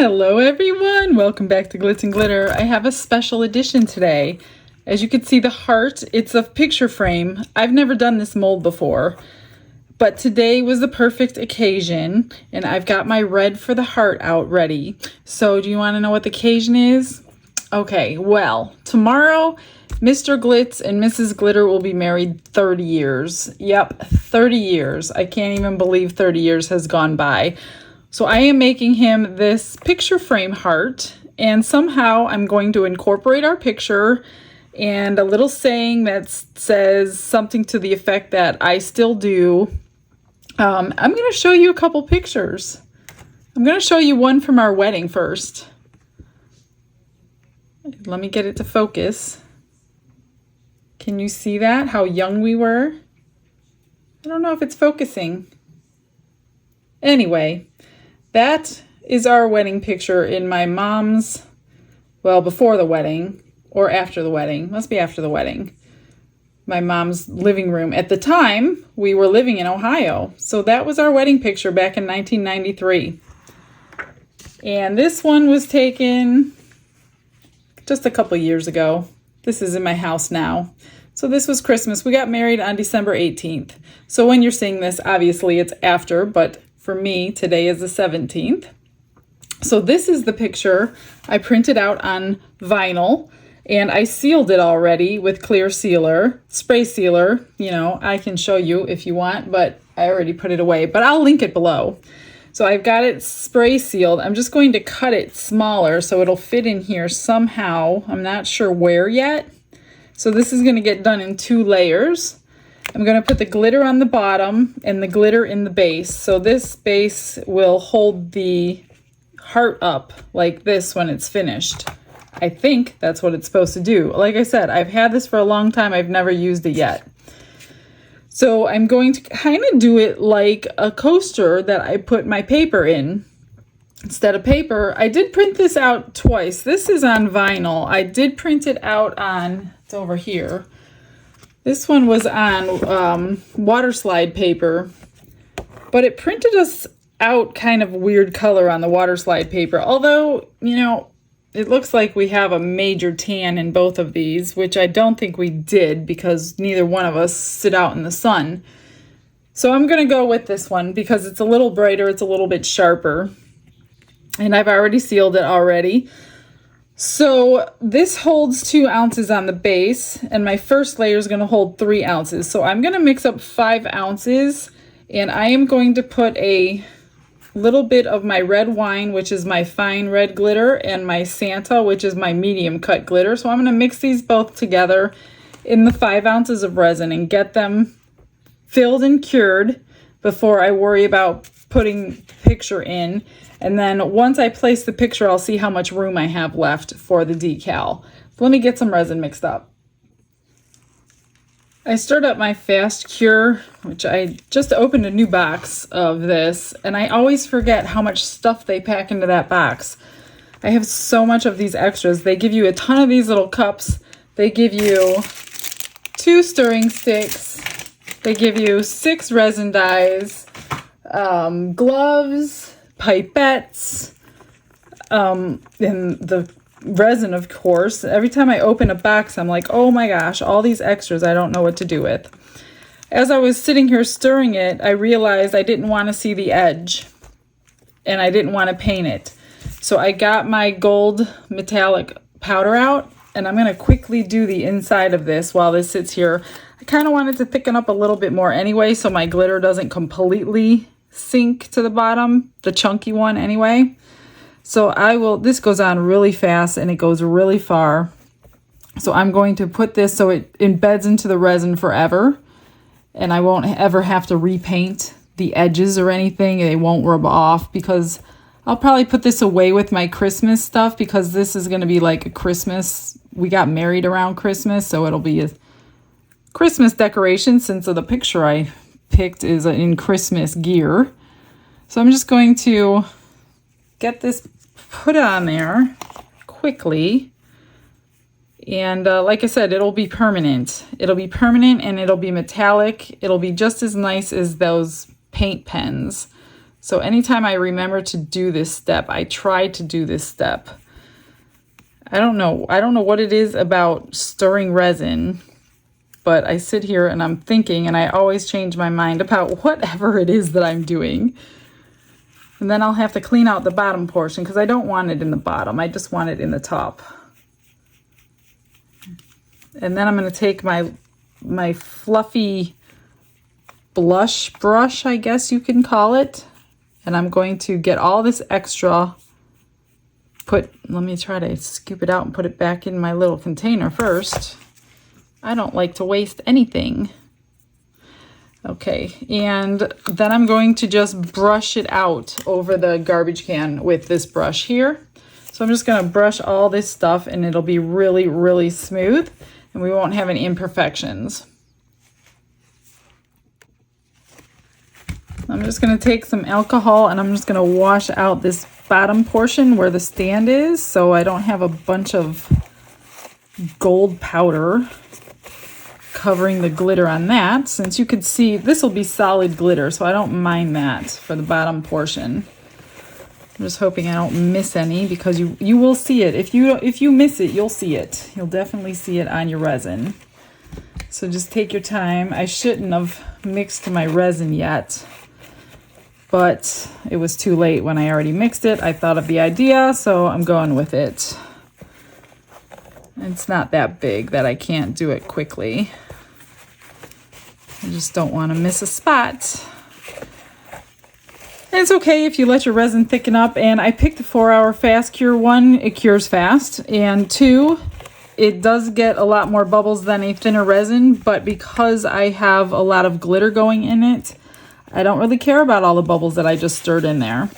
Hello everyone, welcome back to Glitz and Glitter. I have a special edition today. As you can see, the heart, it's a picture frame. I've never done this mold before, but today was the perfect occasion and I've got my red for the heart out ready. So do you want to know what the occasion is? Okay, well, tomorrow Mr. Glitz and Mrs. Glitter will be married 30 years. Yep, 30 years. I can't even believe 30 years has gone by. So I am making him this picture frame heart, and somehow I'm going to incorporate our picture and a little saying that says something to the effect that I still do. I'm going to show you a couple pictures. I'm going to show you one from our wedding first. Let me get it to focus. Can you see that? How young we were? I don't know if it's focusing. Anyway. That is our wedding picture in my mom's, well, before the wedding or after the wedding. Must be after the wedding. My mom's living room. At the time, we were living in Ohio. So that was our wedding picture back in 1993. And this one was taken just a couple years ago. This is in my house now. So this was Christmas. We got married on December 18th. So when you're seeing this, obviously it's after, but for me, today is the 17th. So this is the picture I printed out on vinyl, and I sealed it already with clear sealer, spray sealer. You know, I can show you if you want, but I already put it away, but I'll link it below. So I've got it spray sealed. I'm just going to cut it smaller so it'll fit in here somehow. I'm not sure where yet. So this is going to get done in 2 layers. I'm going to put the glitter on the bottom and the glitter in the base. So this base will hold the heart up like this when it's finished. I think that's what it's supposed to do. Like I said, I've had this for a long time. I've never used it yet. So I'm going to kind of do it like a coaster that I put my paper in. Instead of paper, I did print this out twice. This is on vinyl. I did print it out on, it's over here. This one was on water slide paper, but it printed us out kind of weird color on the water slide paper. Although, you know, it looks like we have a major tan in both of these, which I don't think we did because neither one of us sit out in the sun. So I'm going to go with this one because it's a little brighter, it's a little bit sharper, and I've already sealed it already. So this holds 2 ounces on the base, and my first layer is going to hold 3 ounces. So I'm going to mix up 5 ounces, and I am going to put a little bit of my red wine, which is my fine red glitter, and my Santa, which is my medium cut glitter. So I'm going to mix these both together in the 5 ounces of resin and get them filled and cured before I worry about putting the picture in. And then once I place the picture, I'll see how much room I have left for the decal. So let me get some resin mixed up. I stirred up my fast cure, which I just opened a new box of this, and I always forget how much stuff they pack into that box. I have so much of these extras. They give you a ton of these little cups. They give you 2 stirring sticks. They give you 6 resin dyes, gloves, pipettes, and the resin, of course. Every time I open a box, I'm like, oh my gosh, all these extras I don't know what to do with. As I was sitting here stirring it, I realized I didn't want to see the edge, and I didn't want to paint it. So I got my gold metallic powder out, and I'm going to quickly do the inside of this while this sits here. I kind of wanted to thicken up a little bit more anyway, so my glitter doesn't completely sink to the bottom, the chunky one anyway. So this goes on really fast and it goes really far. So I'm going to put this so it embeds into the resin forever, and I won't ever have to repaint the edges or anything. They won't rub off because I'll probably put this away with my Christmas stuff because this is going to be like a Christmas. We got married around Christmas, so it'll be a Christmas decoration since the picture I picked is in Christmas gear. So I'm just going to get this put on there quickly, and like I said, it'll be permanent. It'll be permanent and it'll be metallic. It'll be just as nice as those paint pens. So anytime I remember to do this step, I try to do this step. I don't know what it is about stirring resin, but I sit here and I'm thinking, and I always change my mind about whatever it is that I'm doing. And then I'll have to clean out the bottom portion because I don't want it in the bottom. I just want it in the top. And then I'm going to take my fluffy blush brush, I guess you can call it. And I'm going to get all this extra, let me try to scoop it out and put it back in my little container first. I don't like to waste anything. Okay, and then I'm going to just brush it out over the garbage can with this brush here. So I'm just going to brush all this stuff and it'll be really, really smooth and we won't have any imperfections. I'm just going to take some alcohol and I'm just going to wash out this bottom portion where the stand is so I don't have a bunch of gold powder covering the glitter on that. Since you could see this will be solid glitter, so I don't mind that for the bottom portion. I'm just hoping I don't miss any because you will see it. If you miss it, you'll see it. You'll definitely see it on your resin. So just take your time. I shouldn't have mixed my resin yet, but it was too late when I already mixed it. I thought of the idea, so I'm going with it. It's not that big that I can't do it quickly. I just don't want to miss a spot. And it's okay if you let your resin thicken up. And I picked the 4-hour fast cure. 1, it cures fast. And 2, it does get a lot more bubbles than a thinner resin. But because I have a lot of glitter going in it, I don't really care about all the bubbles that I just stirred in there,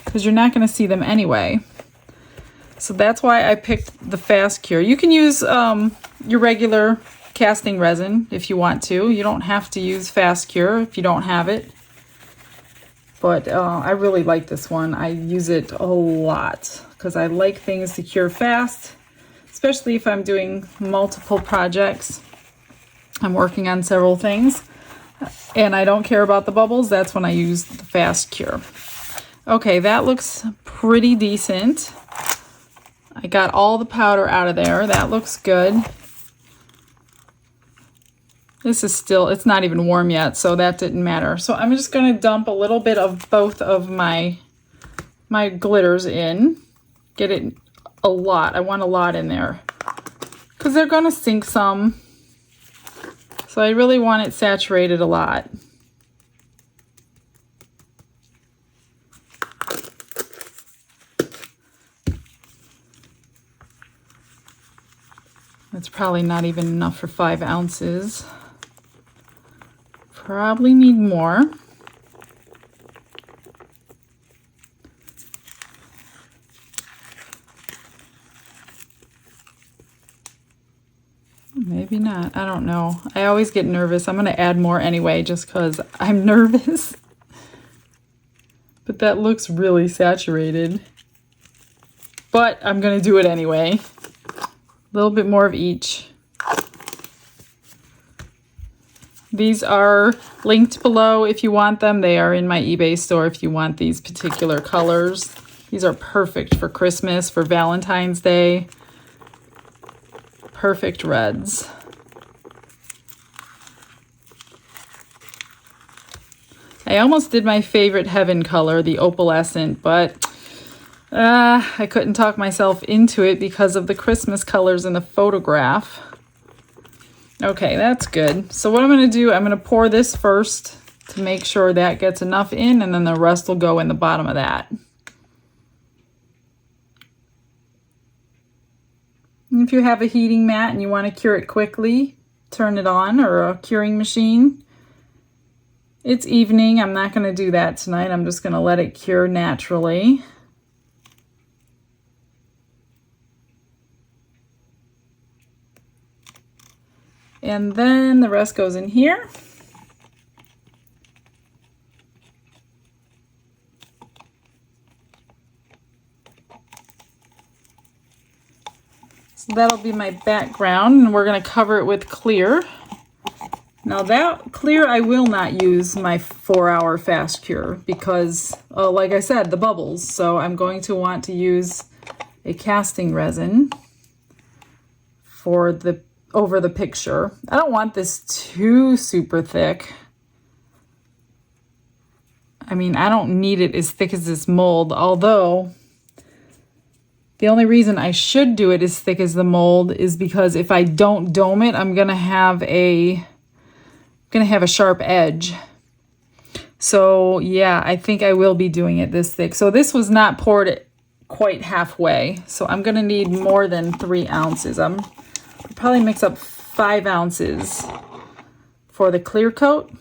because you're not going to see them anyway. So that's why I picked the fast cure. You can use your regular casting resin if you want to. You don't have to use fast cure if you don't have it. But I really like this one. I use it a lot because I like things to cure fast, especially if I'm doing multiple projects. I'm working on several things and I don't care about the bubbles. That's when I use the fast cure. Okay, that looks pretty decent. I got all the powder out of there. That looks good. This is still, it's not even warm yet, so that didn't matter. So I'm just going to dump a little bit of both of my glitters in. Get it a lot. I want a lot in there because they're going to sink some. So I really want it saturated a lot. That's probably not even enough for 5 ounces. Probably need more. Maybe not. I don't know. I always get nervous. I'm going to add more anyway just because I'm nervous. But that looks really saturated. But I'm going to do it anyway. A little bit more of each. These are linked below if you want them. They are in my eBay store if you want these particular colors. These are perfect for Christmas, for Valentine's Day. Perfect reds. I almost did my favorite heaven color, the opalescent, but I couldn't talk myself into it because of the Christmas colors in the photograph. Okay, that's good. So what I'm going to do, I'm going to pour this first to make sure that gets enough in, and then the rest will go in the bottom of that. And if you have a heating mat and you want to cure it quickly, turn it on, or a curing machine. It's evening. I'm not going to do that tonight. I'm just going to let it cure naturally. And then the rest goes in here. So that'll be my background, and we're going to cover it with clear. Now that clear, I will not use my 4-hour fast cure because like I said, the bubbles. So I'm going to want to use a casting resin for over the picture. I don't want this too super thick. I mean, I don't need it as thick as this mold, although the only reason I should do it as thick as the mold is because if I don't dome it, I'm gonna have a sharp edge. So yeah, I think I will be doing it this thick. So this was not poured quite halfway. So I'm gonna need more than 3 ounces. I'll probably mix up 5 ounces for the clear coat.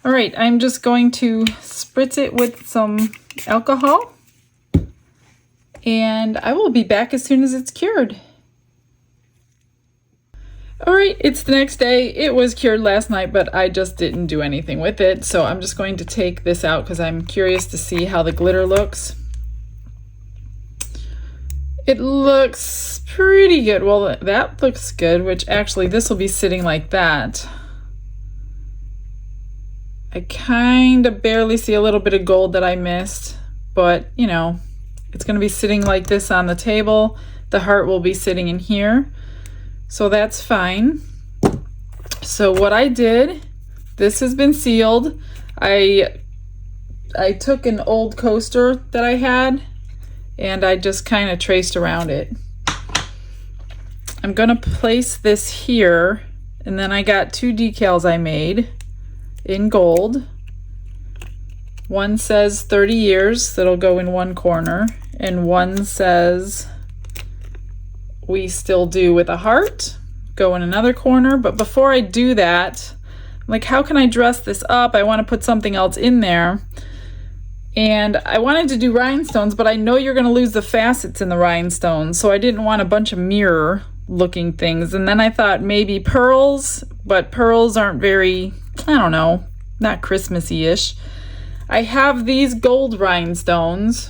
All right, I'm just going to spritz it with some alcohol, and I will be back as soon as it's cured. All right, it's the next day. It was cured last night, but I just didn't do anything with it. So I'm just going to take this out because I'm curious to see how the glitter looks. It looks pretty good. Well, that looks good, which actually this will be sitting like that. I kind of barely see a little bit of gold that I missed, but you know, it's going to be sitting like this on the table. The heart will be sitting in here, so that's fine. So what I did, this has been sealed. I took an old coaster that I had and I just kind of traced around it. I'm going to place this here, and then I got 2 decals I made in gold. One says 30 years, that'll go in one corner, and one says we still do with a heart, go in another corner. But before I do that, I'm like, how can I dress this up? I want to put something else in there. And I wanted to do rhinestones, but I know you're going to lose the facets in the rhinestones, so I didn't want a bunch of mirror looking things. And then I thought maybe pearls, but pearls aren't very, I don't know, not Christmassy-ish. I have these gold rhinestones.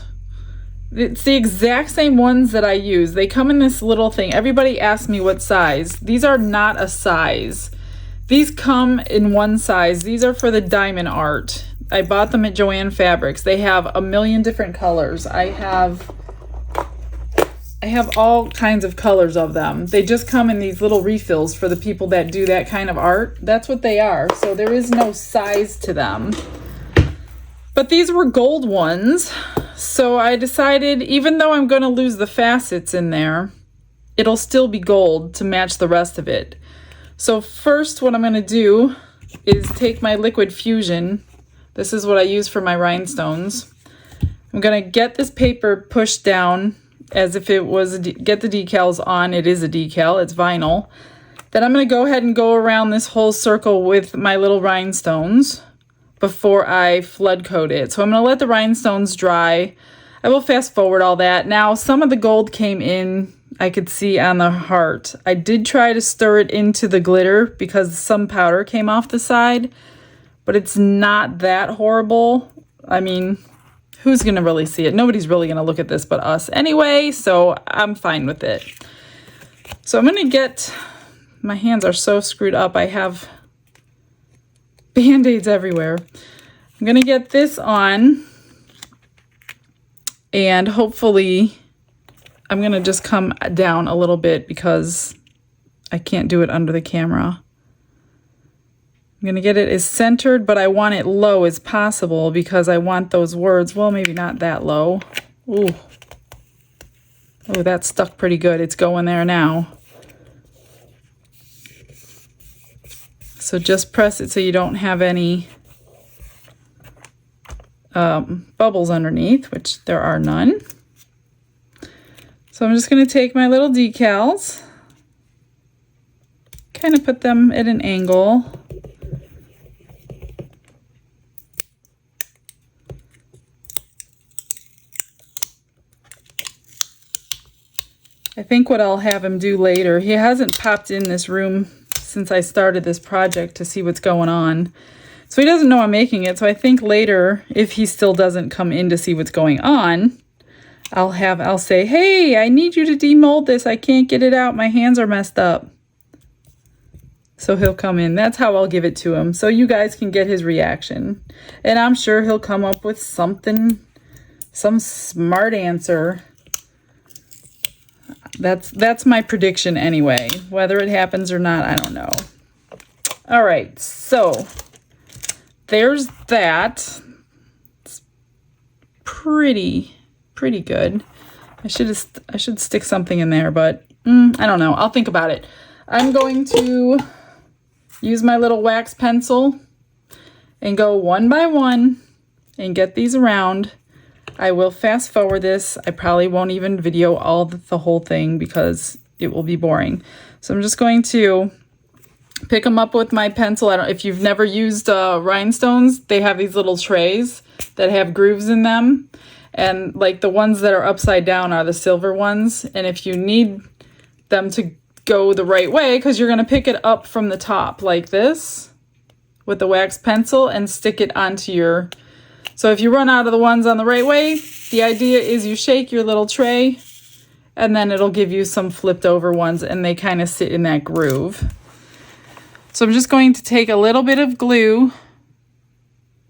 It's the exact same ones that I use. They come in this little thing. Everybody asks me what size. These are not a size. These come in one size. These are for the diamond art. I bought them at Joanne Fabrics. They have a million different colors. I have all kinds of colors of them. They just come in these little refills for the people that do that kind of art. That's what they are. So there is no size to them. But these were gold ones. So I decided, even though I'm going to lose the facets in there, it'll still be gold to match the rest of it. So first what I'm going to do is take my liquid fusion. This is what I use for my rhinestones. I'm going to get this paper pushed down as if it was, get the decals on. It is a decal, it's vinyl. Then I'm going to go ahead and go around this whole circle with my little rhinestones before I flood coat it. So I'm going to let the rhinestones dry. I will fast forward all that. Now, some of the gold came in, I could see on the heart. I did try to stir it into the glitter because some powder came off the side, but it's not that horrible. I mean, who's going to really see it? Nobody's really going to look at this but us anyway, so I'm fine with it. So I'm going to get, my hands are so screwed up. I have Band-Aids everywhere. I'm going to get this on, and hopefully I'm going to just come down a little bit because I can't do it under the camera. I'm going to get it as centered, but I want it low as possible because I want those words, well, maybe not that low. Ooh. Oh, that stuck pretty good. It's going there now. So just press it so you don't have any bubbles underneath, which there are none. So I'm just going to take my little decals, kind of put them at an angle. I think what I'll have him do later, he hasn't popped in this room since I started this project to see what's going on. So he doesn't know I'm making it. So I think later, if he still doesn't come in to see what's going on, I'll say, hey, I need you to demold this. I can't get it out. My hands are messed up. So he'll come in. That's how I'll give it to him. So you guys can get his reaction. And I'm sure he'll come up with something, some smart answer. That's my prediction anyway. Whether it happens or not, I don't know. All right, so there's that. It's pretty good. I should stick something in there, but I don't know. I'll think about it. I'm going to use my little wax pencil and go one by one and get these around. I will fast forward this. I probably won't even video all the whole thing because it will be boring. So I'm just going to pick them up with my pencil. If you've never used Rhinestones, they have these little trays that have grooves in them. And like the ones that are upside down are the silver ones. And if you need them to go the right way, because you're going to pick it up from the top like this with the wax pencil and stick it onto your... So if you run out of the ones on the right way, the idea is you shake your little tray and then it'll give you some flipped over ones and they kind of sit in that groove. So I'm just going to take a little bit of glue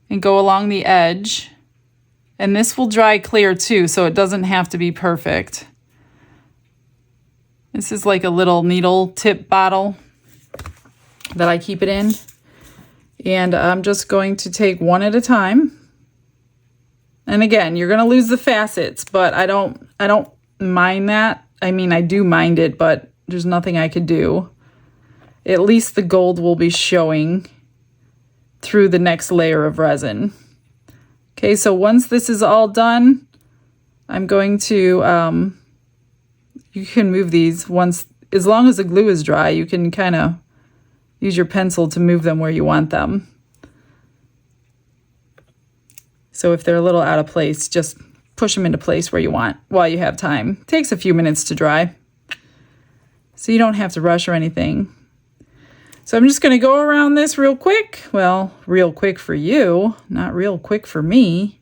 and go along the edge. And this will dry clear too, so it doesn't have to be perfect. This is like a little needle tip bottle that I keep it in. And I'm just going to take one at a time. And again, you're going to lose the facets, but I don't mind that. I mean, I do mind it, but there's nothing I could do. At least the gold will be showing through the next layer of resin. Okay, so once this is all done, I'm going to, you can move these once, as long as the glue is dry, you can kind of use your pencil to move them where you want them. So if they're a little out of place, just push them into place where you want while you have time. It takes a few minutes to dry, so you don't have to rush or anything. So I'm just going to go around this real quick. Well, real quick for you, not real quick for me.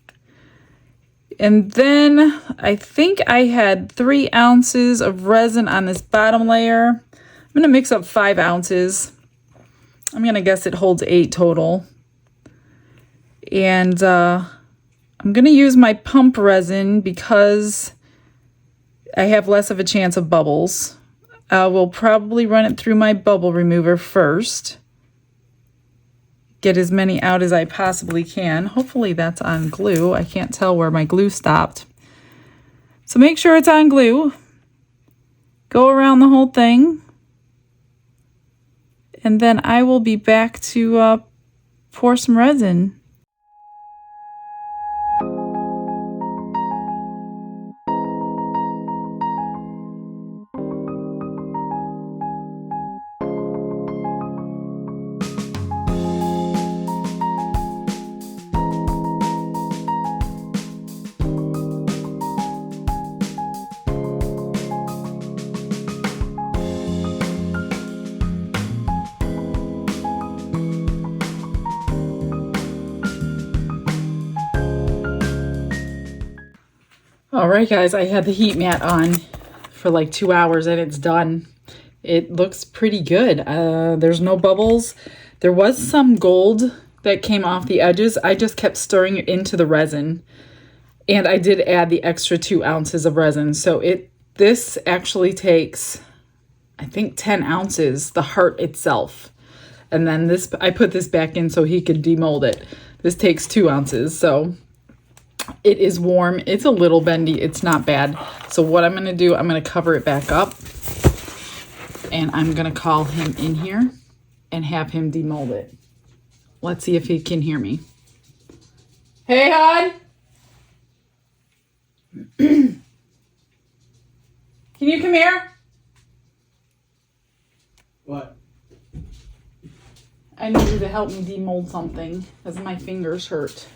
And then I think I had 3 ounces of resin on this bottom layer. I'm going to mix up 5 ounces. I'm going to guess it holds 8 total. And I'm going to use my pump resin because I have less of a chance of bubbles. We'll probably run it through my bubble remover first. Get as many out as I possibly can. Hopefully that's on glue. I can't tell where my glue stopped. So make sure it's on glue. Go around the whole thing. And then I will be back to pour some resin. All right, guys, I had the heat mat on for like 2 hours and it's done. It looks pretty good. There's no bubbles. There was some gold that came off the edges. I just kept stirring it into the resin, and I did add the extra 2 ounces of resin. So this actually takes, I think, 10 ounces, the heart itself. And then I put this back in so he could demold it. This takes 2 ounces, so it is warm. It's a little bendy. It's not bad. So what I'm going to do, I'm going to cover it back up, and I'm going to call him in here and have him demold it. Let's see if he can hear me. Hey, hon. Can you come here? What? I need you to help me demold something because my fingers hurt.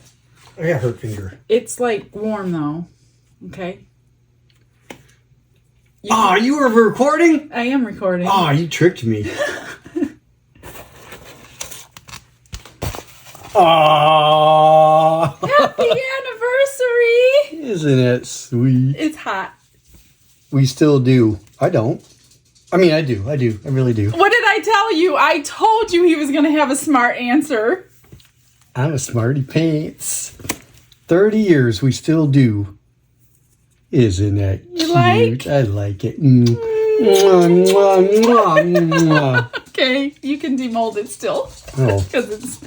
I got hurt finger. It's like warm though. Okay. You were recording? I am recording. Oh, you tricked me. Oh. Happy anniversary! Isn't it sweet? It's hot. We still do. I don't. I mean, I do. I really do. What did I I tell you? I told you he was going to have a smart answer. I'm a smarty pants. 30 years we still do. Isn't that cute? like? I like it. Mwah, mwah, mwah, mwah. Okay, you can demold it still. Oh. Because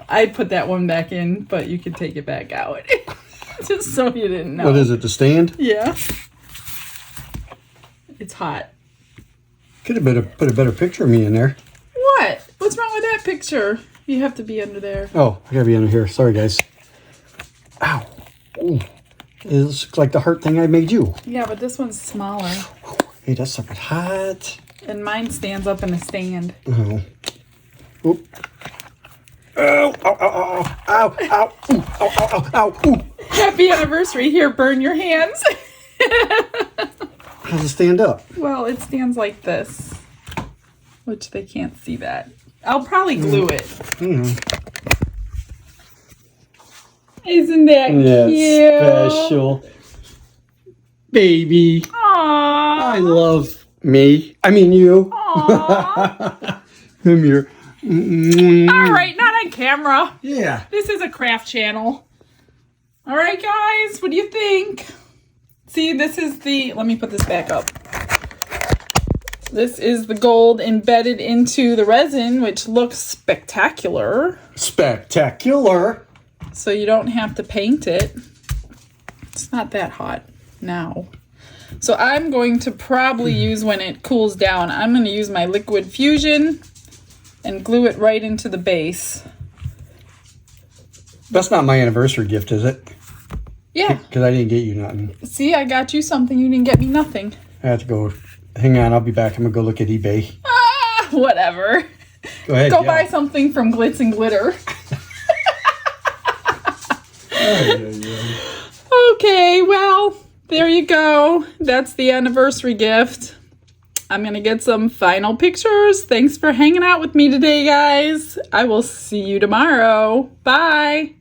I'd put that one back in, but you could take it back out. Just so you didn't know. What is it, the stand? Yeah. It's hot. Could have better put a better picture of me in there. What? What's wrong with that picture? You have to be under there. Oh, I gotta be under here. Sorry, guys. Ow. Ooh. It looks like the heart thing I made you. Yeah, but this one's smaller. Hey, that's something hot. And mine stands up in a stand. Oh. Oop. Ow, ow, ow, ow, ow, ow, ooh, ow, ow, ow, ow, ooh. Happy anniversary. Here, burn your hands. How does it stand up? Well, it stands like this, which they can't see that. I'll probably glue it. Isn't that cute? Special. Baby. Aww. I love me. I mean you. Aww. Come here. All right, not on camera. Yeah. This is a craft channel. All right, guys, what do you think? See, this is the, let me put this back up. This is the gold embedded into the resin, which looks spectacular. Spectacular. So you don't have to paint it. It's not that hot now. So I'm going to probably use, when it cools down, I'm going to use my liquid fusion and glue it right into the base. That's not my anniversary gift, is it? Yeah. Because I didn't get you nothing. See, I got you something. You didn't get me nothing. I have to go. Hang on, I'll be back. I'm going to go look at eBay. Ah, whatever. Go ahead. Go buy something from Glitz and Glitter. Okay, well, there you go. That's the anniversary gift. I'm going to get some final pictures. Thanks for hanging out with me today, guys. I will see you tomorrow. Bye.